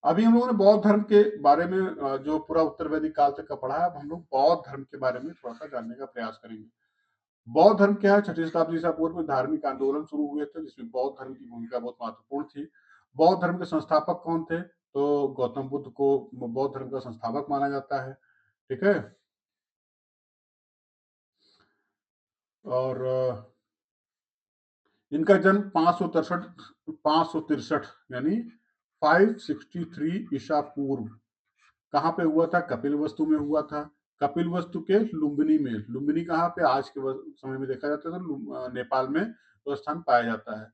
अभी हम लोगों ने बौद्ध धर्म के बारे में जो पूरा उत्तर वैदिक काल तक का पढ़ा है, अब हम लोग बौद्ध धर्म के बारे में थोड़ा सा जानने का प्रयास करेंगे। बौद्ध धर्म क्या है? 6ठी शताब्दी ईसा पूर्व में धार्मिक आंदोलन शुरू हुए थे, जिसमें बौद्ध धर्म की भूमिका बहुत महत्वपूर्ण थी। बौद्ध धर्म के संस्थापक कौन थे? तो गौतम बुद्ध को बौद्ध धर्म का संस्थापक माना जाता है। ठीक है। और इनका जन्म 563 यानी 563 ईसा पूर्व कहाँ पे हुआ था? कपिलवस्तु में हुआ था। कपिलवस्तु के लुम्बिनी में। लुम्बिनी कहाँ पे? आज के समय में देखा जाता है तो नेपाल में वो स्थान पाया जाता है।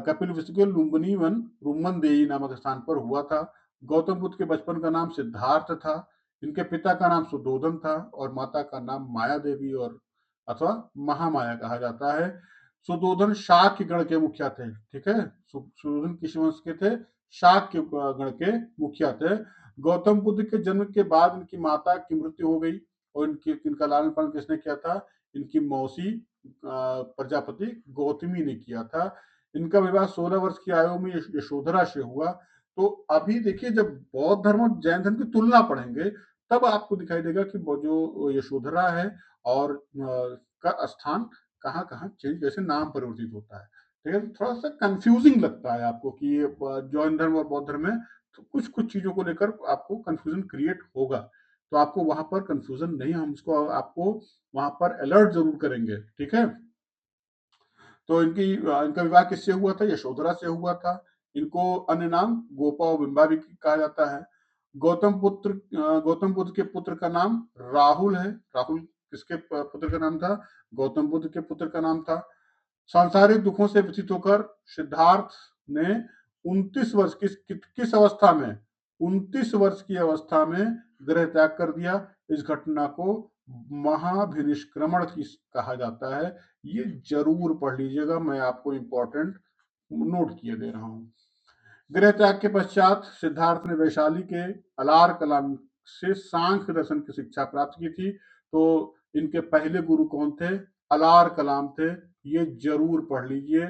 कपिलवस्तु के लुम्बिनी वन रुम्मन देई नामक स्थान पर हुआ था। गौतम बुद्ध के बचपन का नाम सिद्धार्थ था। इनके पिता का नाम सुदोधन था और माता का नाम माया देवी और अथवा महामाया कहा जाता है। सुदोधन शाक्य गण के मुखिया थे। ठीक है। सुदोधन किस वंश के थे? शाक्य गण के मुखिया थे। गौतम बुद्ध के जन्म के बाद इनकी माता की मृत्यु हो गई और इनका लालन पालन किसने किया था? इनकी मौसी प्रजापति गौतमी ने किया था। इनका विवाह 16 वर्ष की आयु में यशोधरा से हुआ। तो अभी देखिए, जब बौद्ध धर्म और जैन धर्म की तुलना पढ़ेंगे तब आपको दिखाई देगा कि वो जो यशोधरा है और का स्थान कहाँ कहाँ चेंज, कैसे नाम परिवर्तित होता है। ठीक है। थोड़ा सा कंफ्यूजिंग लगता है आपको कि ये जैन धर्म और बौद्ध धर्म में तो कुछ कुछ चीजों को लेकर आपको कंफ्यूजन क्रिएट होगा। तो आपको वहां पर कंफ्यूजन नहीं, हम इसको आपको वहां पर अलर्ट जरूर करेंगे। ठीक है। तो इनका विवाह किससे हुआ था? यशोधरा से हुआ था। इनको अन्य नाम गोपा और बिंबा भी कहा जाता है। गौतम बुद्ध के पुत्र का नाम राहुल है। राहुल किसके पुत्र का नाम था? गौतम बुद्ध के पुत्र का नाम था। सांसारिक दुखों से व्यथित होकर सिद्धार्थ ने 29 वर्ष किस अवस्था में? 29 वर्ष की अवस्था में गृह त्याग कर दिया। इस घटना को महाभिनिष्क्रमण की कहा जाता है। ये जरूर पढ़ लीजिएगा, मैं आपको इंपॉर्टेंट नोट किए दे रहा हूँ। गृह त्याग के पश्चात सिद्धार्थ ने वैशाली के अलार कलाम से सांख्य दर्शन की शिक्षा प्राप्त की थी। तो इनके पहले गुरु कौन थे? अलार कलाम थे। ये जरूर पढ़ लीजिए।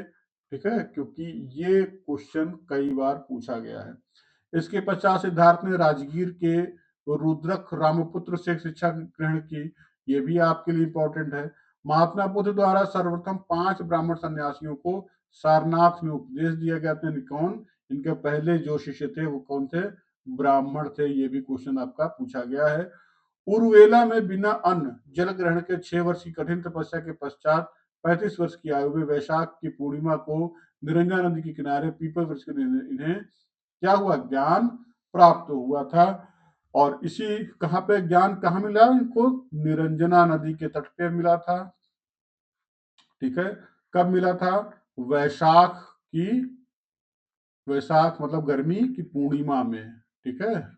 ठीक है, क्योंकि ये क्वेश्चन कई बार पूछा गया है। इसके पश्चात सिद्धार्थ ने राजगीर के रुद्रक रामपुत्र से शिक्षा ग्रहण की। ये भी आपके लिए इंपॉर्टेंट है। महात्मा बुद्ध द्वारा सर्वप्रथम 5 ब्राह्मण सन्यासियों को सारनाथ में उपदेश दिया गया था। कौन? इनके पहले जो शिष्य थे वो कौन थे? ब्राह्मण थे। ये भी क्वेश्चन आपका पूछा गया है। उर्वेला में बिना अन्न जल ग्रहण के 6 वर्ष की कठिन तपस्या के पश्चात 35 वर्ष की आयु में वैशाख की पूर्णिमा को निरंजन नदी के किनारे पीपल वृक्ष के इन्हें क्या हुआ? ज्ञान प्राप्त हुआ था। और इसी कहाँ पे ज्ञान कहाँ मिला इनको? निरंजना नदी के तट पे मिला था। ठीक है। कब मिला था? वैशाख की, वैशाख मतलब गर्मी की पूर्णिमा में। ठीक है,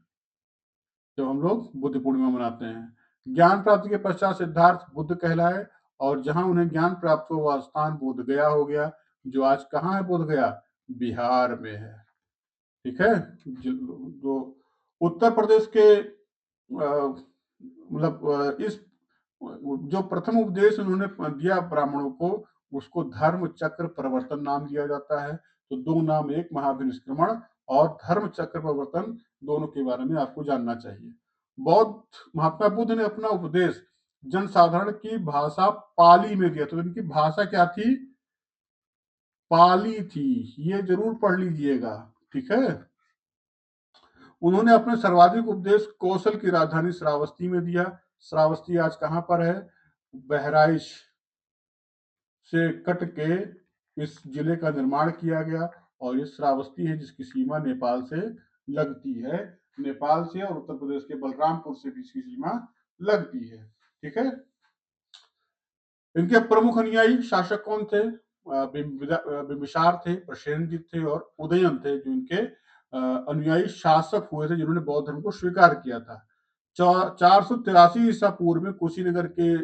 जब हम लोग बुद्ध पूर्णिमा मनाते हैं। ज्ञान प्राप्ति के पश्चात सिद्धार्थ बुद्ध कहलाए और जहां उन्हें ज्ञान प्राप्त हुआ वह स्थान बोध गया हो गया, जो आज कहाँ है? बोध गया बिहार में है। ठीक है। जो उत्तर प्रदेश के मतलब इस जो प्रथम उपदेश उन्होंने दिया ब्राह्मणों को, उसको धर्म चक्र प्रवर्तन नाम दिया जाता है। तो दो नाम, एक महाभिनिष्क्रमण और धर्म चक्र प्रवर्तन, दोनों के बारे में आपको जानना चाहिए। बौद्ध महात्मा बुद्ध ने अपना उपदेश जनसाधारण की भाषा पाली में दिया। तो इनकी भाषा क्या थी? पाली थी। ये जरूर पढ़ लीजिएगा। ठीक है। उन्होंने अपने सर्वाधिक उपदेश कौशल की राजधानी श्रावस्ती में दिया। श्रावस्ती आज कहाँ पर है? बहराइच से कट के इस जिले का निर्माण किया गया और ये श्रावस्ती है जिसकी सीमा नेपाल से लगती है। नेपाल से और उत्तर प्रदेश के बलरामपुर से भी इसकी सीमा लगती है। ठीक है। इनके प्रमुख अनुयायी शासक कौन थे? बिंबिसार थे, प्रसेनजित थे और उदयन थे, जो इनके अनुयायी शासक हुए थे जिन्होंने बौद्ध धर्म को स्वीकार किया था। 483 ईसा पूर्व में कुशीनगर के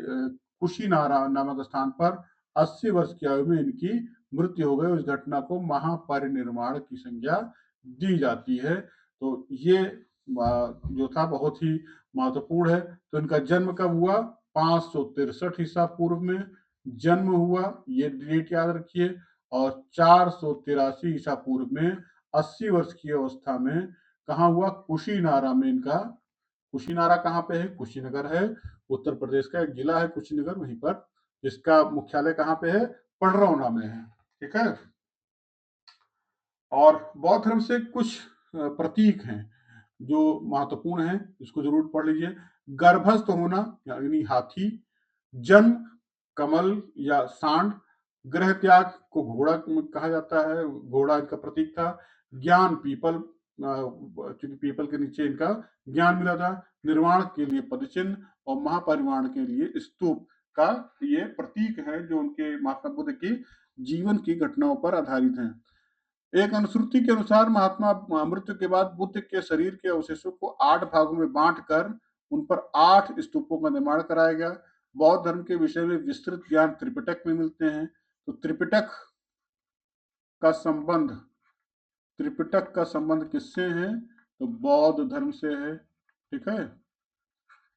कुशीनारा नामक स्थान पर 80 वर्ष की आयु में इनकी मृत्यु हो गई। इस घटना को महापरिनिर्वाण की संज्ञा दी जाती है। तो ये जो था बहुत ही महत्वपूर्ण है। तो इनका जन्म कब हुआ? 563 ईसा पूर्व में जन्म हुआ, ये डेट याद रखिए। और 483 ईसा पूर्व में 80 वर्ष की अवस्था में कहाँ हुआ? कुशीनारा में इनका। कुशीनारा कहाँ पे है? कुशीनगर है, उत्तर प्रदेश का एक जिला है कुशीनगर, वहीं पर। इसका मुख्यालय कहाँ पे है? पडरौना में है। ठीक है। और बौद्ध धर्म से कुछ प्रतीक हैं जो महत्वपूर्ण हैं, इसको जरूर पढ़ लीजिए। गर्भस्थ होना यानी हाथी, जन्म कमल या सांड, ग्रह त्याग को घोड़ा कहा जाता है, घोड़ा इनका प्रतीक था। ज्ञान पीपल, क्योंकि पीपल के नीचे इनका ज्ञान मिला था। निर्वाण के लिए पदचिन्ह और महापरिवाण के लिए स्तूप का ये प्रतीक है जो उनके महात्मा बुद्ध की जीवन की घटनाओं पर आधारित हैं। एक अनुश्रुति के अनुसार महात्मा मृत्यु के बाद बुद्ध के शरीर के अवशेषों को 8 भागों में बांटकर उन पर 8 स्तूपों का निर्माण कराया गया। बौद्ध धर्म के विषय में विस्तृत ज्ञान त्रिपिटक में मिलते हैं। तो का संबंध त्रिपिटक का संबंध किससे है? तो बौद्ध धर्म से है। ठीक है,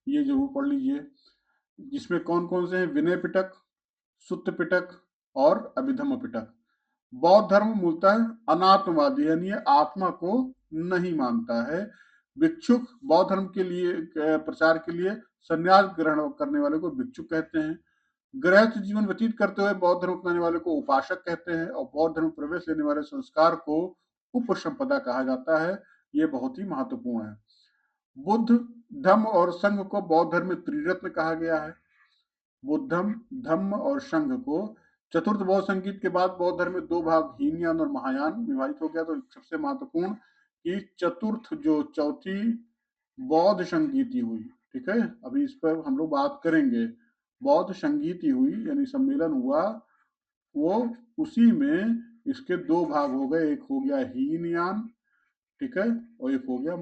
ये जरूर पढ़ लीजिए। जिसमें कौन कौन से हैं? विनय पिटक, सुत्त पिटक और अभिधम्म पिटक। बौद्ध धर्म मूलतः अनात्मवादी यानी आत्मा को नहीं मानता है। भिक्षुक बौद्ध धर्म के लिए प्रचार के लिए संन्यास ग्रहण करने वाले को भिक्षुक कहते हैं। गृहस्थ जीवन व्यतीत करते हुए बौद्ध धर्म अपनाने वाले को उपासक कहते हैं और बौद्ध धर्म प्रवेश लेने वाले संस्कार को उपसंपदा कहा जाता है। ये बहुत ही महत्वपूर्ण है। बुद्ध धम्म और संघ को बौद्ध धर्म में त्रिरत्न कहा गया है। बुद्धम धम्म और संघ को। चतुर्थ बौद्ध संगीत के बाद बौद्ध धर्म में 2 भाग हीनयान और महायान विभाजित हो गया। तो सबसे महत्वपूर्ण कि चतुर्थ जो चौथी बौद्ध संगीति हुई, ठीक है, अभी इस पर हम लोग बात करेंगे। बौद्ध संगीति हुई यानी सम्मेलन हुआ, वो उसी में इसके 2 भाग हो गए, एक हो गया हीनयान, ठीक है, और एक हो गया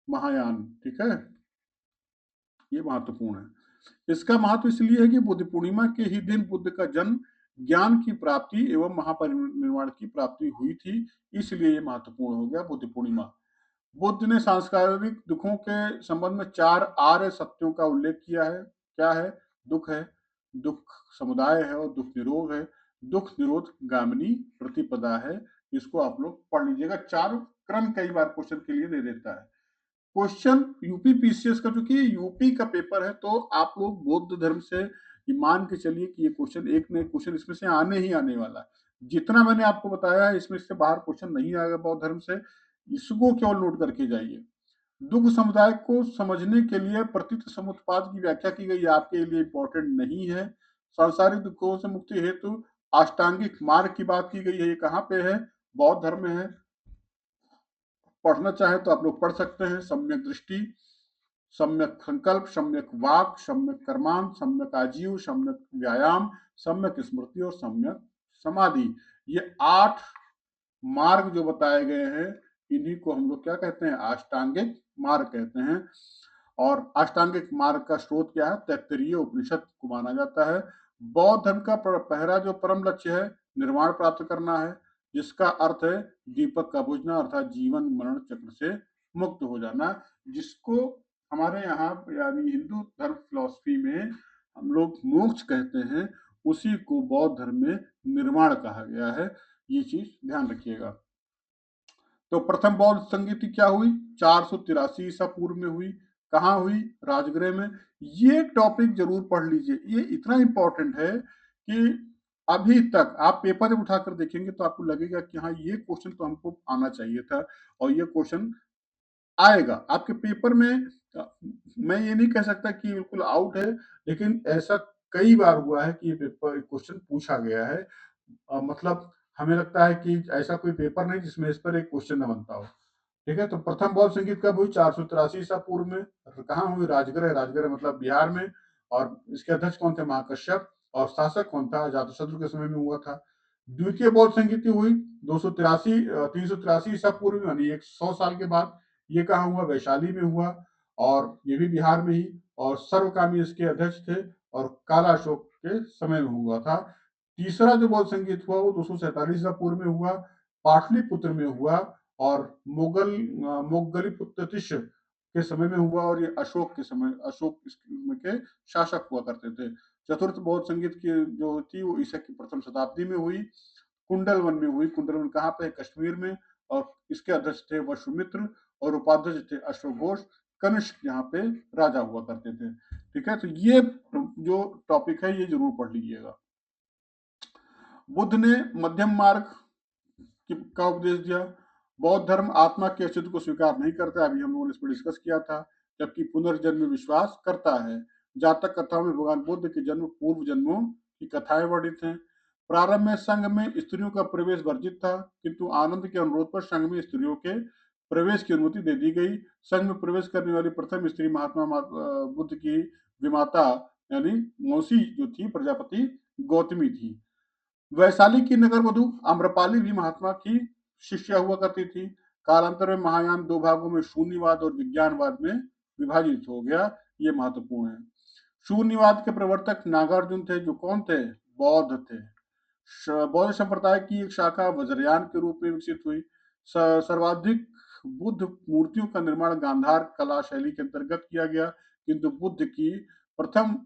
महायान। ठीक है, ये महत्वपूर्ण है। इसका महत्व इसलिए है कि बुद्ध पूर्णिमा के ही दिन बुद्ध का जन्म, ज्ञान की प्राप्ति एवं महापरिनिर्वाण की प्राप्ति हुई थी, इसलिए ये महत्वपूर्ण हो गया बुद्ध पूर्णिमा। बुद्ध ने सांस्कृतिक दुखों के संबंध में 4 आर्य सत्यों का उल्लेख किया है। क्या है? दुख है, दुख समुदाय है और दुख निरोध है। दुख निरोध गामिनी प्रतिपदा है। इसको आप लोग पढ़ लीजिएगा। 4 क्रम कई बार क्वेश्चन के लिए दे देता है। क्वेश्चन यूपी पीसीएस का, क्योंकि यूपी का पेपर है तो आप लोग बौद्ध धर्म से ये मान के चलिए कि ये क्वेश्चन एक न एक क्वेश्चन इसमें से आने ही आने वाला है। जितना मैंने आपको बताया है इसमें से बाहर क्वेश्चन नहीं आएगा बौद्ध धर्म से, इसको केवल नोट करके जाइए। दुख समुदाय को समझने के लिए प्रतीत समुत्पाद की व्याख्या की गई, आपके लिए इंपॉर्टेंट नहीं है। सांसारिक दुखों से मुक्ति हेतु अष्टांगिक मार्ग की बात की गई है, ये कहाँ पे है? बौद्ध धर्म में है। पढ़ना चाहे तो आप लोग पढ़ सकते हैं। सम्यक दृष्टि, सम्यक संकल्प, सम्यक वाक, सम्यक कर्मान, सम्यक आजीव, सम्यक व्यायाम, सम्यक स्मृति और सम्यक समाधि, ये 8 मार्ग जो बताए गए हैं, इन्हीं को हम लोग क्या कहते हैं? अष्टांगिक मार्ग कहते हैं। और अष्टांगिक मार्ग का स्रोत क्या है? तैत्तरीय उपनिषद को माना जाता है। बौद्ध धर्म का पहला जो परम लक्ष्य है, निर्वाण प्राप्त करना है, जिसका अर्थ है दीपक का बुझना, अर्थात जीवन मरण चक्र से मुक्त हो जाना, जिसको हमारे यहाँ यानी हिंदू धर्म फिलॉसफी में हम लोग मोक्ष कहते हैं, उसी को बौद्ध धर्म में निर्वाण कहा गया है। ये चीज ध्यान रखिएगा। तो प्रथम बौद्ध संगीति क्या हुई? 483 ईसा पूर्व में हुई। कहाँ हुई? राजगृह में। ये टॉपिक जरूर पढ़ लीजिए, ये इतना इंपॉर्टेंट है कि अभी तक आप पेपर जब उठाकर देखेंगे तो आपको लगेगा कि हाँ, ये क्वेश्चन तो हमको आना चाहिए था और ये क्वेश्चन आएगा आपके पेपर में। मैं ये नहीं कह सकता कि बिल्कुल आउट है, लेकिन ऐसा कई बार हुआ है कि ये पेपर क्वेश्चन पूछा गया है। मतलब हमें लगता है कि ऐसा कोई पेपर नहीं जिसमें इस पर एक क्वेश्चन न बनता हो। ठीक है, तो प्रथम बौद्ध संगीत कब हुई? 483 ईसा पूर्व में। कहाँ हुई? राजगृह। राजगृह मतलब बिहार में। और इसके अध्यक्ष कौन थे? महाकश्यप। और शासक कौन था? अजातशत्रु के समय में हुआ था। द्वितीय बौद्ध संगीति हुई 383 ईसा पूर्व में, यानी 100 साल के बाद। ये कहाँ हुआ? वैशाली में हुआ और ये भी बिहार में ही। और सर्वकामी इसके अध्यक्ष थे और काला अशोक के समय में हुआ था। तीसरा जो बौद्ध संगीत हुआ वो 247 ईसा पूर्व में हुआ, पाटलिपुत्र में हुआ और मोगलिपुत्र के समय में हुआ और ये अशोक के समय, अशोक के शासक हुआ करते थे। चतुर्थ बौद्ध संगीत की जो थी वो ईसा की प्रथम शताब्दी में हुई, कुंडल वन में हुई। कुंडल वन कहाँ पे है? कश्मीर में। और इसके अध्यक्ष थे वसुमित्र और उपाध्यक्ष थे अश्वघोष। कनिष्क यहाँ पे राजा हुआ करते थे। ठीक है, तो ये जो टॉपिक है ये जरूर पढ़ लीजिएगा। बुद्ध ने मध्यम मार्ग का उपदेश दिया। बौद्ध धर्म आत्मा के अस्तित्व को स्वीकार नहीं करता, अभी हम लोगों ने इस पर डिस्कस किया था, जबकि पुनर्जन्म में विश्वास करता है। जातक कथाओं में भगवान बुद्ध के जन्म पूर्व जन्मों की कथाएं वर्णित हैं। प्रारंभ में संघ में स्त्रियों का प्रवेश वर्जित था, किंतु आनंद के अनुरोध पर संघ में स्त्रियों के प्रवेश की अनुमति दे दी गई। संघ में प्रवेश करने वाली प्रथम स्त्री महात्मा बुद्ध की विमाता यानी मौसी जो थी प्रजापति गौतमी थी। वैशाली की नगर वधु आम्रपाली भी महात्मा की शिष्या हुआ करती थी। कालांतर में महायान दो भागों में शून्यवाद और विज्ञानवाद में विभाजित हो गया। ये महत्वपूर्ण है। शून्यवाद के प्रवर्तक नागार्जुन थे, जो कौन थे? बौद्ध थे। बौद्ध संप्रदाय की एक शाखा वज्रयान के रूप में विकसित हुई। सर्वाधिक बुद्ध मूर्तियों का निर्माण गांधार कला शैली के अंतर्गत किया गया, किंतु बुद्ध की प्रथम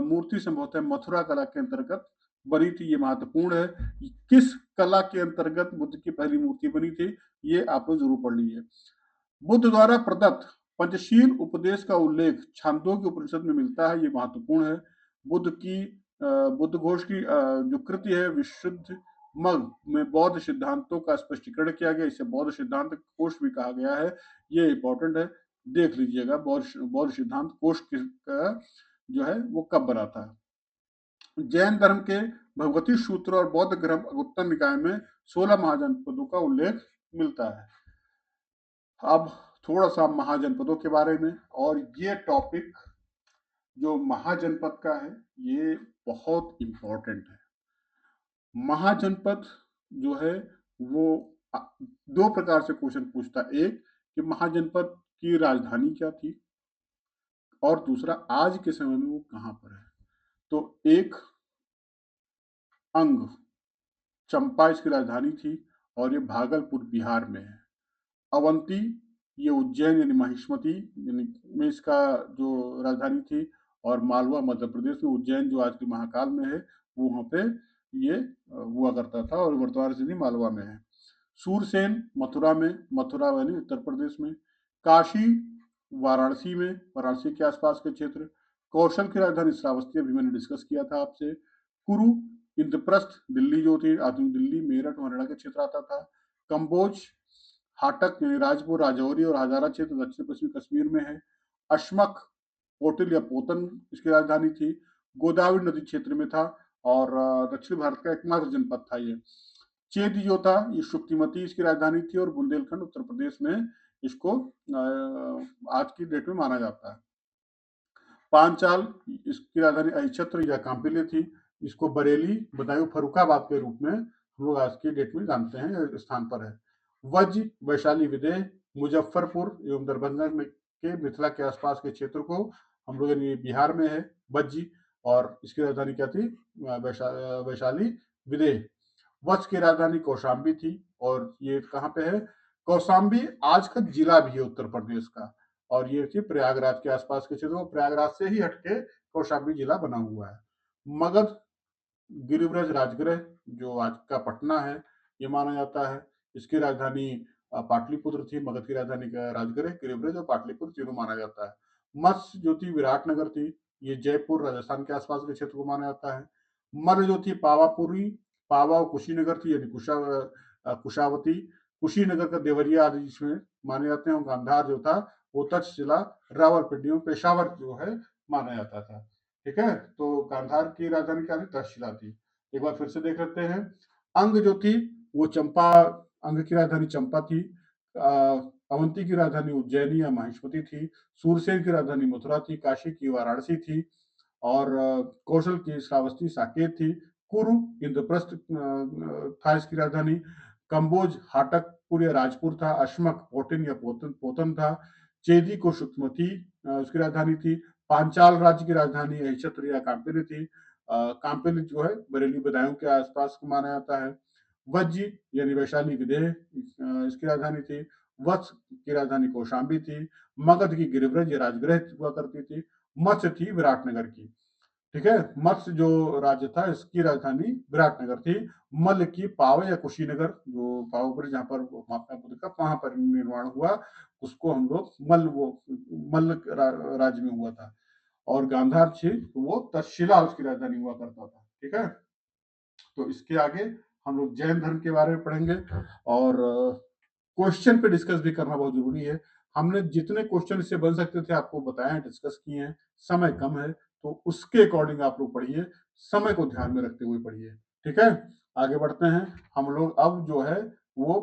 मूर्ति संभवतः मथुरा कला के अंतर्गत बनी थी। ये महत्वपूर्ण है। किस कला के अंतर्गत बुद्ध की पहली मूर्ति बनी थी, ये आप लोग जरूर पढ़ लीजिए। बुद्ध द्वारा प्रदत्त पंचशील उपदेश का उल्लेख छांदोग्य उपनिषद में मिलता है। ये महत्वपूर्ण है। बुद्ध घोष की जो कृति है विशुद्ध मग में बौद्ध सिद्धांतों का स्पष्टीकरण किया गया, इसे बौद्ध सिद्धांत कोश भी कहा गया है। ये इंपॉर्टेंट है, देख लीजिएगा बौद्ध सिद्धांत कोश का जो है वो कब बना था। जैन धर्म के भगवती सूत्र और बौद्ध ग्रंथ उत्तर निकाय में 16 महाजनपदों का उल्लेख मिलता है। अब थोड़ा सा महाजनपदों के बारे में, और ये टॉपिक जो महाजनपद का है ये बहुत इंपॉर्टेंट है। महाजनपद जो है वो दो प्रकार से क्वेश्चन पूछता है। एक कि महाजनपद की राजधानी क्या थी, और दूसरा आज के समय में वो कहां पर है। तो एक अंग चंपा इसकी राजधानी थी और ये भागलपुर बिहार में है। अवंती ये उज्जैन यानी महिष्मती यानी में इसका जो राजधानी थी, और मालवा मध्य प्रदेश में, उज्जैन जो आज के महाकाल में है वो वहाँ पे ये हुआ करता था और वर्तमान स्थिति मालवा में है। सूरसेन मथुरा में, मथुरा यानी उत्तर प्रदेश में। काशी वाराणसी में, वाराणसी के आसपास के क्षेत्र। कौशल की राजधानी श्रावस्ती अभी मैंने डिस्कस किया था आपसे। कुरु इंद्रप्रस्थ दिल्ली जो थी आधुनिक दिल्ली मेरठ हरियाणा के क्षेत्र आता था। कंबोज हाटक राजपुर राजौरी और हजारा क्षेत्र दक्षिण पश्चिमी कश्मीर में है। अश्मक पोटिल या पोतन इसकी राजधानी थी, गोदावरी नदी क्षेत्र में था और दक्षिण भारत का एकमात्र जनपद था ये। चेदी जो था ये शुक्तिमती इसकी राजधानी थी और बुंदेलखंड उत्तर प्रदेश में इसको आज की डेट में माना जाता है। पांचाल इसकी राजधानी अहिछत्र या कांपिले थी। इसको बरेली बदायूं फर्रुखाबाद के रूप में हम लोग आज की डेट में जानते हैं, स्थान पर है। वज्र वैशाली विदेह मुजफ्फरपुर एवं दरभंगा में के मिथिला के आसपास के क्षेत्र को हम लोग बिहार में है वज्र, और इसकी राजधानी क्या थी? वैशाली विदेह। वत्स की राजधानी कौशाम्बी थी और ये कहाँ पे है? कौशाम्बी आज का जिला भी है उत्तर प्रदेश का, और ये थी प्रयागराज के आसपास के क्षेत्र, प्रयागराज से ही हटके कौशाम्बी जिला बना हुआ है। मगध गिरिव्रज राजगृह जो आज का पटना है ये माना जाता है। इसकी राजधानी पाटलिपुत्र थी। मगध की राजधानी का राजगृह गिरिव्रज और पाटलिपुत्र तीनों माना जाता है। मत्स्य जो थी विराटनगर थी, ये जयपुर राजस्थान के आसपास के क्षेत्र को माना जाता है। मल्ल जो थी पावापुरी पावा और कुशीनगर थी यानी कुशावती कुशीनगर का देवरिया आदि जिसमें माने जाते हैं। गांधार जो था वो तक्षशिला रावलपिंडी और पेशावर जो है माना जाता था। ठीक है, तो गांधार की राजधानी क्या थी? तक्षशिला थी। एक बार फिर से देख लेते हैं। अंग जो थी वो चंपा, अंग की राजधानी चंपा थी। अवंती की राजधानी उज्जैनी या महिष्मती थी। सूरसेन की राजधानी मथुरा थी। काशी की वाराणसी थी और कौशल की श्रावस्ती साकेत थी। कुरु इंद्रप्रस्थ था इसकी राजधानी। कंबोज हाटकपुर या राजपुर था। अश्मक पोटिन या पोतन था। चेदी को शुक्मती उसकी राजधानी थी। पांचाल राज्य की राजधानी अहिछत्र या कांपिली थी। कांपिली जो है बरेली बदायूं के आसपास को माना जाता है। वज्र यानी वैशाली विदेह इसकी राजधानी थी। वत्स की राजधानी कौशाम्बी थी। मगध की गिरिव्रज राजगृह हुआ करती थी। मत्स्य थी विराटनगर की। ठीक है। मत्स्य जो राज्य था इसकी राजधानी विराटनगर थी। मल्ल की पाव या कुशीनगर, जो पावापुरी जहाँ पर महात्मा बुद्ध का वहां पर निर्माण हुआ, उसको हम लोग मल्ल राज्य में हुआ था। और गांधार थी वो तक्षशिला उसकी राजधानी हुआ करता था। ठीक है। तो इसके आगे हम लोग जैन धर्म के बारे में पढ़ेंगे, और क्वेश्चन पे डिस्कस भी करना बहुत जरूरी है। हमने जितने क्वेश्चन इससे बन सकते थे आपको बताया, डिस्कस किए हैं। समय कम है तो उसके अकॉर्डिंग आप लोग पढ़िए, समय को ध्यान में रखते हुए पढ़िए। ठीक है। आगे बढ़ते हैं हम लोग। अब जो है वो